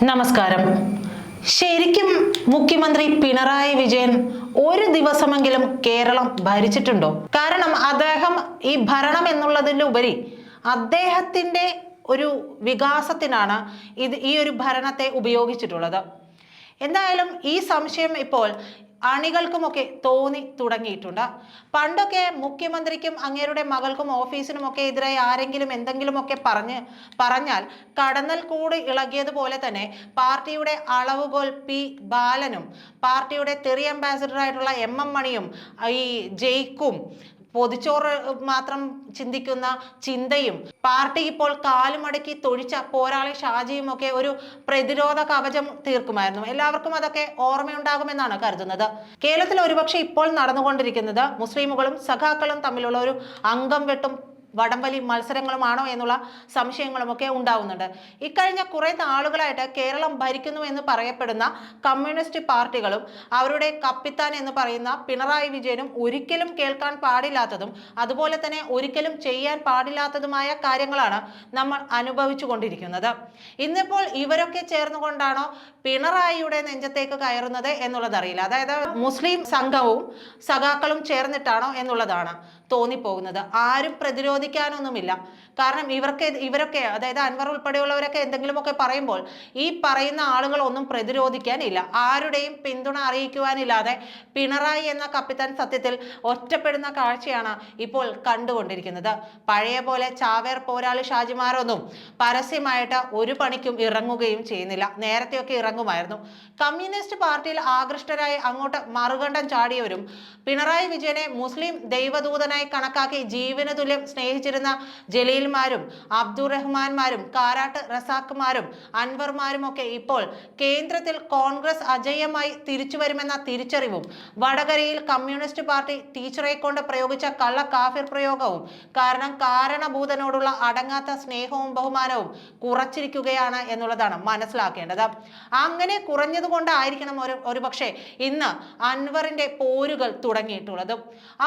നമസ്കാരം. ശരിക്കും മുഖ്യമന്ത്രി പിണറായി വിജയൻ ഒരു ദിവസമെങ്കിലും കേരളം ഭരിച്ചിട്ടുണ്ടോ? കാരണം അദ്ദേഹം ഈ ഭരണം എന്നുള്ളതിലുപരി അദ്ദേഹത്തിന്റെ ഒരു വികാസത്തിനാണ് ഈ ഒരു ഭരണത്തെ ഉപയോഗിച്ചിട്ടുള്ളത്. എന്തായാലും ഈ സംശയം ഇപ്പോൾ അണികൾക്കുമൊക്കെ തോന്നി തുടങ്ങിയിട്ടുണ്ട്. പണ്ടൊക്കെ മുഖ്യമന്ത്രിക്കും അങ്ങേരുടെ മകൾക്കും ഓഫീസിനുമൊക്കെ എതിരെ ആരെങ്കിലും എന്തെങ്കിലുമൊക്കെ പറഞ്ഞാൽ കടന്നൽ കൂട് ഇളകിയതുപോലെ തന്നെ പാർട്ടിയുടെ അളവുകോൽ പി ബാലനും പാർട്ടിയുടെ തെറി അംബാസിഡർ ആയിട്ടുള്ള എം മണിയും ഈ ജയിക്കും പൊതിച്ചോറ് മാത്രം ചിന്തിക്കുന്ന ചിന്തയും പാർട്ടി ഇപ്പോൾ കാലുമടക്കി തൊഴിച്ച പോരാളി ഷാജിയും ഒക്കെ ഒരു പ്രതിരോധ കവചം തീർക്കുമായിരുന്നു. എല്ലാവർക്കും അതൊക്കെ ഓർമ്മയുണ്ടാകുമെന്നാണ് കരുതുന്നത്. കേരളത്തിൽ ഒരുപക്ഷെ ഇപ്പോൾ നടന്നുകൊണ്ടിരിക്കുന്നത് മുസ്ലിമുകളും സഖാക്കളും തമ്മിലുള്ള ഒരു അംഗം വെട്ടും വടംവലി മത്സരങ്ങളുമാണോ എന്നുള്ള സംശയങ്ങളുമൊക്കെ ഉണ്ടാവുന്നുണ്ട്. ഇക്കഴിഞ്ഞ കുറെ നാളുകളായിട്ട് കേരളം ഭരിക്കുന്നു എന്ന് പറയപ്പെടുന്ന കമ്മ്യൂണിസ്റ്റ് പാർട്ടികളും അവരുടെ കപ്പിത്താൻ എന്ന് പറയുന്ന പിണറായി വിജയനും ഒരിക്കലും കേൾക്കാൻ പാടില്ലാത്തതും അതുപോലെ തന്നെ ഒരിക്കലും ചെയ്യാൻ പാടില്ലാത്തതുമായ കാര്യങ്ങളാണ് നമ്മൾ അനുഭവിച്ചു കൊണ്ടിരിക്കുന്നത്. ഇന്നിപ്പോൾ ഇവരൊക്കെ ചേർന്നുകൊണ്ടാണോ പിണറായിയുടെ നെഞ്ചത്തേക്ക് കയറുന്നത് എന്നുള്ളതറിയില്ല. അതായത് മുസ്ലിം സംഘവും സഖാക്കളും ചേർന്നിട്ടാണോ എന്നുള്ളതാണ് തോന്നിപ്പോകുന്നത്. ആരും പ്രതിരോധിക്കാനൊന്നുമില്ല. കാരണം ഇവരൊക്കെ അതായത് അൻവർ ഉൾപ്പെടെയുള്ളവരൊക്കെ എന്തെങ്കിലുമൊക്കെ പറയുമ്പോൾ ഈ പറയുന്ന ആളുകൾ ഒന്നും പ്രതിരോധിക്കാനില്ല. ആരുടെയും പിന്തുണ അറിയിക്കുവാനില്ലാതെ പിണറായി എന്ന കപ്പിത്താൻ സത്യത്തിൽ ഒറ്റപ്പെടുന്ന കാഴ്ചയാണ് ഇപ്പോൾ കണ്ടുകൊണ്ടിരിക്കുന്നത്. പഴയ പോലെ ചാവേർ പോരാളി ഷാജിമാരൊന്നും പരസ്യമായിട്ട് ഒരു പണിക്കും ഇറങ്ങുകയും ചെയ്യുന്നില്ല. നേരത്തെയൊക്കെ ഇറങ്ങുമായിരുന്നു. കമ്മ്യൂണിസ്റ്റ് പാർട്ടിയിൽ ആകൃഷ്ടരായി അങ്ങോട്ട് മറുകണ്ഠം ചാടിയവരും പിണറായി വിജയനെ മുസ്ലിം ദൈവദൂതനായി കണക്കാക്കി ജീവന തുല്യം സ്നേഹിച്ചിരുന്ന ജലീൽമാരും അബ്ദുറഹ്മാൻമാരും കാരാട്ട് റസാഖ്മാരും അൻവർമാരും ഒക്കെ ഇപ്പോൾ കേന്ദ്രത്തിൽ കോൺഗ്രസ് അജയ്യമായി തിരിച്ചു വരുമെന്ന തിരിച്ചറിവും വടകരയിൽ കമ്മ്യൂണിസ്റ്റ് പാർട്ടി ടീച്ചറെ കൊണ്ട് പ്രയോഗിച്ച കള്ള കാഫിർ പ്രയോഗവും കാരണം കാരണഭൂതനോടുള്ള അടങ്ങാത്ത സ്നേഹവും ബഹുമാനവും കുറച്ചിരിക്കുകയാണ് എന്നുള്ളതാണ് മനസ്സിലാക്കേണ്ടത്. അങ്ങനെ കുറഞ്ഞതുകൊണ്ടായിരിക്കണം ഒരുപക്ഷെ ഇന്ന് അൻവറിന്റെ പോരുകൾ തുടങ്ങിയിട്ടുള്ളത്.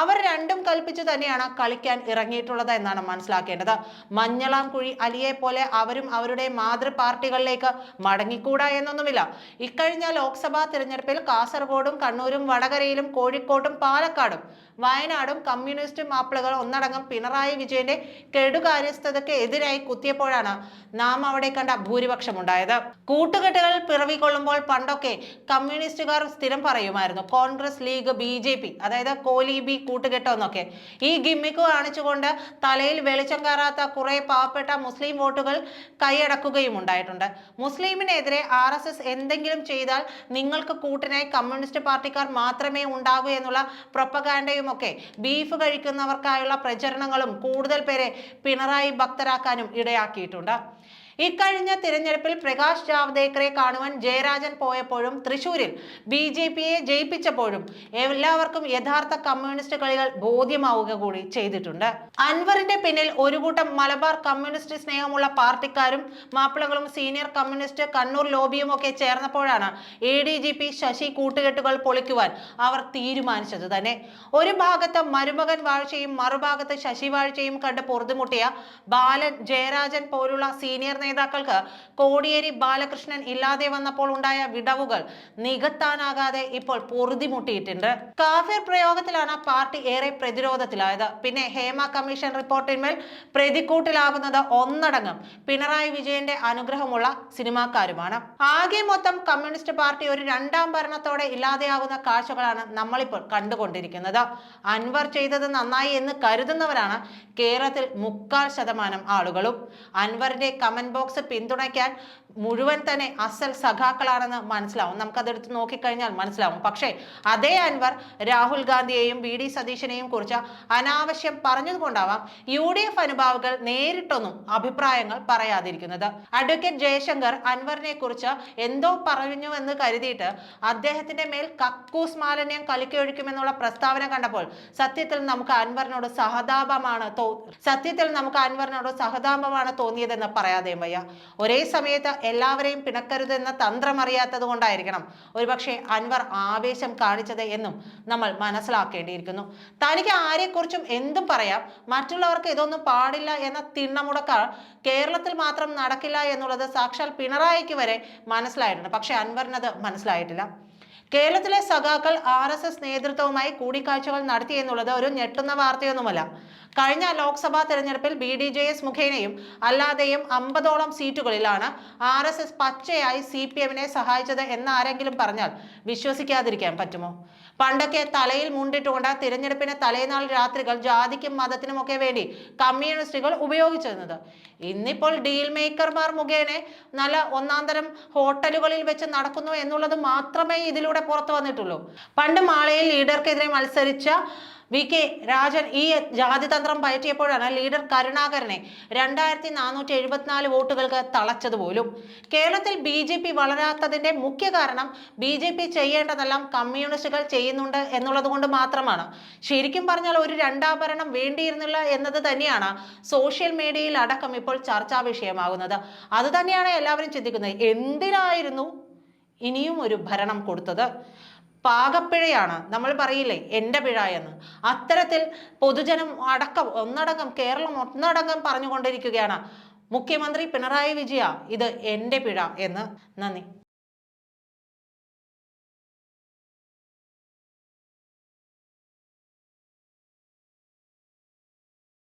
അവർ രണ്ടും കൽപ്പിച്ചു തന്നെയാണ് കളിക്കാൻ ഇറങ്ങിയിട്ടുള്ളത് എന്നാണ് മനസ്സിലാക്കേണ്ടത്. മഞ്ഞളാം കുഴി അലിയെ പോലെ അവരും അവരുടെ മാതൃ പാർട്ടികളിലേക്ക് മടങ്ങിക്കൂടാ എന്നൊന്നുമില്ല. ഇക്കഴിഞ്ഞ ലോക്സഭാ തിരഞ്ഞെടുപ്പിൽ കാസർഗോഡും കണ്ണൂരും വടകരയിലും കോഴിക്കോട്ടും പാലക്കാടും വയനാടും കമ്മ്യൂണിസ്റ്റ് മാപ്പിളകൾ ഒന്നടങ്കം പിണറായി വിജയന്റെ കെടുകാര്യസ്ഥതയ്ക്ക് എതിരായി കുത്തിയപ്പോഴാണ് നാം അവിടെ കണ്ട ഭൂരിപക്ഷം ഉണ്ടായത്. കൂട്ടുകെട്ടുകൾ പിറവികൊള്ളുമ്പോൾ പണ്ടൊക്കെ കമ്മ്യൂണിസ്റ്റുകാർ സ്ഥിരം പറയുമായിരുന്നു കോൺഗ്രസ് ലീഗ് BJP അതായത് കോലീബി കൂട്ടുകെട്ടോന്നൊക്കെ. ഈ ഗിമ്മിക്ക് കാണിച്ചുകൊണ്ട് തലയിൽ വെളിച്ചം കയറാത്ത കുറെ പാവപ്പെട്ട മുസ്ലിം വോട്ടുകൾ കൈയടക്കുകയും ഉണ്ടായിട്ടുണ്ട്. മുസ്ലിമിനെതിരെ RSS എന്തെങ്കിലും ചെയ്താൽ നിങ്ങൾക്ക് കൂട്ടിനായി കമ്മ്യൂണിസ്റ്റ് പാർട്ടിക്കാർ മാത്രമേ ഉണ്ടാകൂ എന്നുള്ള പ്രൊപ്പഗാൻഡയും ഒക്കെ ബീഫ് കഴിക്കുന്നവർക്കായുള്ള പ്രചരണങ്ങളും കൂടുതൽ പേരെ പിണറായി ഭക്തരാക്കാനും ഇടയാക്കിയിട്ടുണ്ട്. ഇക്കഴിഞ്ഞ തിരഞ്ഞെടുപ്പിൽ പ്രകാശ് ജാവ്ദേക്കറെ കാണുവാൻ ജയരാജൻ പോയപ്പോഴും തൃശൂരിൽ BJPയെ ജയിപ്പിച്ചപ്പോഴും എല്ലാവർക്കും യഥാർത്ഥ കമ്മ്യൂണിസ്റ്റ് കളികൾ ബോധ്യമാവുക കൂടി ചെയ്തിട്ടുണ്ട്. അൻവറിന്റെ പിന്നിൽ ഒരു കൂട്ടം മലബാർ കമ്മ്യൂണിസ്റ്റ് സ്നേഹമുള്ള പാർട്ടിക്കാരും മാപ്പിളകളും സീനിയർ കമ്മ്യൂണിസ്റ്റ് കണ്ണൂർ ലോബിയും ഒക്കെ ചേർന്നപ്പോഴാണ് ADGP ശശി കൂട്ടുകെട്ടുകൾ പൊളിക്കുവാൻ അവർ തീരുമാനിച്ചത് തന്നെ. ഒരു ഭാഗത്ത് മരുമകൻ വാഴ്ചയും മറുഭാഗത്ത് ശശി വാഴ്ചയും കണ്ട് പൊറുതുമുട്ടിയ ബാലൻ ജയരാജൻ പോലുള്ള സീനിയർ നേതാക്കൾക്ക് കോടിയേരി ബാലകൃഷ്ണൻ ഇല്ലാതെ വന്നപ്പോൾ ഉണ്ടായ വിടവുകൾ നികത്താനാകാതെ ഇപ്പോൾ പൊറുതിമുട്ടിയിട്ടുണ്ട്. കാഫിർ പ്രയോഗത്തിലാണ് പാർട്ടി ഏറെ പ്രതിരോധത്തിലായത്. പിന്നെ ഹേമ കമ്മീഷൻ റിപ്പോർട്ടിന്മേൽ പ്രതിക്കൂട്ടിലാകുന്നത് ഒന്നടങ്കം പിണറായി വിജയന്റെ അനുഗ്രഹമുള്ള സിനിമാക്കാരുമാണ്. ആകെ മൊത്തം കമ്മ്യൂണിസ്റ്റ് പാർട്ടി ഒരു രണ്ടാം ഭരണത്തോടെ ഇല്ലാതെയാകുന്ന കാഴ്ചകളാണ് നമ്മളിപ്പോൾ കണ്ടുകൊണ്ടിരിക്കുന്നത്. അൻവർ ചെയ്തത് നന്നായി എന്ന് കരുതുന്നവരാണ് കേരളത്തിൽ 3/4% ആളുകളും. അൻവറിന്റെ കമന്റ് ബോക്സ് പിന്തുണയ്ക്കാൻ മുഴുവൻ തന്നെ അസൽ സഖാക്കളാണെന്ന് മനസ്സിലാവും. നമുക്കതെടുത്ത് നോക്കിക്കഴിഞ്ഞാൽ മനസ്സിലാവും. പക്ഷേ അതേ അൻവർ രാഹുൽ ഗാന്ധിയെയും VD സതീശനെയും കുറിച്ച് അനാവശ്യം പറഞ്ഞതുകൊണ്ടാവാം UDF അനുഭാവികൾ നേരിട്ടൊന്നും അഭിപ്രായങ്ങൾ പറയാതിരിക്കുന്നത്. അഡ്വക്കേറ്റ് ജയശങ്കർ അൻവറിനെ കുറിച്ച് എന്തോ പറഞ്ഞുവെന്ന് കരുതിയിട്ട് അദ്ദേഹത്തിന്റെ മേൽ കക്കൂസ് മാലിന്യം കലിക്കൊഴിക്കുമെന്നുള്ള പ്രസ്താവന കണ്ടപ്പോൾ സത്യത്തിൽ നമുക്ക് അൻവറിനോട് സഹതാപമാണ് തോന്നിയതെന്ന് പറയാതെ വയ്യ. ഒരേ സമയത്ത് എല്ലാവരെയും പിണക്കരുതെന്ന തന്ത്രം അറിയാത്തത് കൊണ്ടായിരിക്കണം ഒരുപക്ഷെ അൻവർ ആവേശം കാണിച്ചത് എന്നും നമ്മൾ മനസ്സിലാക്കേണ്ടിയിരിക്കുന്നു. തനിക്ക് ആരെക്കുറിച്ചും എന്തും പറയാം, മറ്റുള്ളവർക്ക് ഇതൊന്നും പാടില്ല എന്ന തിണ്ണമുടക്ക കേരളത്തിൽ മാത്രം നടക്കില്ല എന്നുള്ളത് സാക്ഷാൽ പിണറായിക്ക് വരെ മനസ്സിലായിട്ടുണ്ട്. പക്ഷെ അൻവറിനത് മനസ്സിലായിട്ടില്ല. കേരളത്തിലെ സഖാക്കൾ RSS നേതൃത്വവുമായി കൂടിക്കാഴ്ചകൾ നടത്തി എന്നുള്ളത് ഒരു ഞെട്ടുന്ന വാർത്തയൊന്നുമല്ല. കഴിഞ്ഞ ലോക്സഭാ തെരഞ്ഞെടുപ്പിൽ BDJS മുഖേനയും അല്ലാതെയും 50ഓളം സീറ്റുകളിലാണ് RSS പച്ചയായി CPM-നെ സഹായിച്ചത് എന്നാരെങ്കിലും പറഞ്ഞാൽ വിശ്വസിക്കാതിരിക്കാൻ പറ്റുമോ? പണ്ടൊക്കെ തലയിൽ മുണ്ടിട്ടുകൊണ്ട് തിരഞ്ഞെടുപ്പിന് തലേനാൾ രാത്രികൾ ജാതിക്കും മതത്തിനുമൊക്കെ വേണ്ടി കമ്മ്യൂണിസ്റ്റുകൾ ഉപയോഗിച്ചിരുന്നത് ഇന്നിപ്പോൾ ഡീൽ മേക്കർമാർ മുഖേന നല്ല ഒന്നാന്തരം ഹോട്ടലുകളിൽ വെച്ച് നടക്കുന്നു എന്നുള്ളത് മാത്രമേ ഇതിലൂടെ പുറത്തു വന്നിട്ടുള്ളൂ. പണ്ട് മാളയിൽ ലീഡർക്കെതിരെ മത്സരിച്ച VK രാജൻ ഈ ജാതിതന്ത്രം പയറ്റിയപ്പോഴാണ് ലീഡർ കരുണാകരനെ 2474 വോട്ടുകൾക്ക് തളച്ചതുപോലും. കേരളത്തിൽ BJP വളരാത്തതിന്റെ മുഖ്യ കാരണം BJP ചെയ്യേണ്ടതെല്ലാം കമ്മ്യൂണിസ്റ്റുകൾ ചെയ്യുന്നുണ്ട് എന്നുള്ളത് കൊണ്ട് മാത്രമാണ്. ശരിക്കും പറഞ്ഞാൽ ഒരു രണ്ടാം ഭരണം വേണ്ടിയിരുന്നില്ല എന്നത് തന്നെയാണ് സോഷ്യൽ മീഡിയയിൽ അടക്കം ഇപ്പോൾ ചർച്ചാ വിഷയമാകുന്നത്. അത് തന്നെയാണ് എല്ലാവരും ചിന്തിക്കുന്നത്. എന്തിനായിരുന്നു ഇനിയും ഒരു ഭരണം കൊടുത്തത്? പാകപ്പിഴയാണ്, നമ്മൾ പറയില്ലേ എൻ്റെ പിഴ എന്ന്. അത്തരത്തിൽ പൊതുജനം ഒന്നടങ്കം കേരളം ഒന്നടങ്കം പറഞ്ഞുകൊണ്ടിരിക്കുകയാണ് മുഖ്യമന്ത്രി പിണറായി വിജയ ഇത് എൻ്റെ പിഴ എന്ന്. നന്ദി.